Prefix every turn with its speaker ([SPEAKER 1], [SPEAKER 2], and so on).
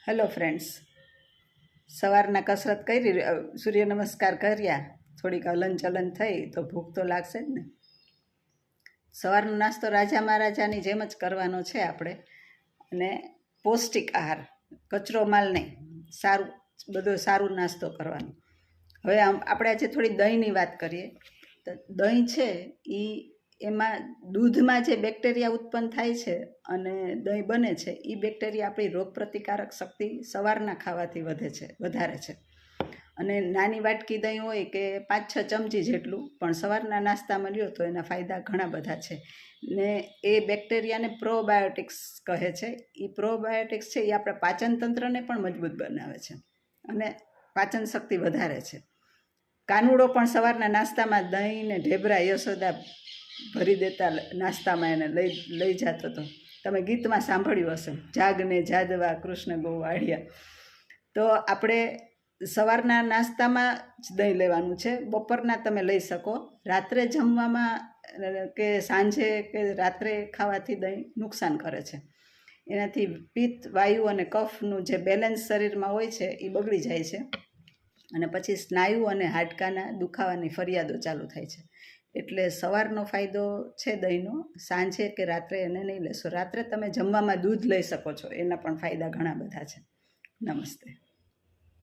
[SPEAKER 1] Hello friends, સવારના કસરત કરી, સૂર્ય નમસ્કાર કર્યા, થોડીક હલન ચલન થઈ તો ભૂખ તો લાગશે જ ને. સવારનો નાસ્તો રાજા મહારાજાની જેમ જ કરવાનો છે આપણે, અને પૌષ્ટિક આહાર, કચરો માલ નહીં, બધો સારું નાસ્તો કરવાનો. હવે આપણે આજે થોડી દહીંની વાત કરીએ. તો દહીં છે એમાં દૂધમાં જે બેક્ટેરિયા ઉત્પન્ન થાય છે અને દહીં બને છે, એ બેક્ટેરિયા આપણી રોગપ્રતિકારક શક્તિ સવારના ખાવાથી વધારે છે. અને નાની વાટકી દહીં હોય કે 5-6 ચમચી જેટલું પણ સવારના નાસ્તામાં લ્યો તો એના ફાયદા ઘણા બધા છે. ને એ બેક્ટેરિયાને પ્રોબાયોટિક્સ કહે છે. એ પ્રોબાયોટિક્સ છે એ આપણા પાચન તંત્રને પણ મજબૂત બનાવે છે અને પાચન શક્તિ વધારે છે. કાનુડો પણ સવારના નાસ્તામાં દહીં ને ઢેબરા યશોદા ભરી દેતા નાસ્તામાં એને લઈ જતો હતો. તમે ગીતમાં સાંભળ્યું હશે, જાગને જાદવા કૃષ્ણ ગો વાળિયા. તો આપણે સવારના નાસ્તામાં જ દહીં લેવાનું છે. બપોરના તમે લઈ શકો. રાત્રે જમવામાં કે સાંજે કે રાત્રે ખાવાથી દહીં નુકસાન કરે છે. એનાથી પિત્ત, વાયુ અને કફનું જે બેલેન્સ શરીરમાં હોય છે એ બગડી જાય છે અને પછી સ્નાયુ અને હાડકાના દુખાવાની ફરિયાદો ચાલુ થાય છે. એટલે સવારનો ફાયદો છે દહીંનો, સાંજે કે રાત્રે એને નહીં લેશો. રાત્રે તમે જમવામાં દૂધ લઈ શકો છો, એના પણ ફાયદા ઘણા બધા છે. નમસ્તે.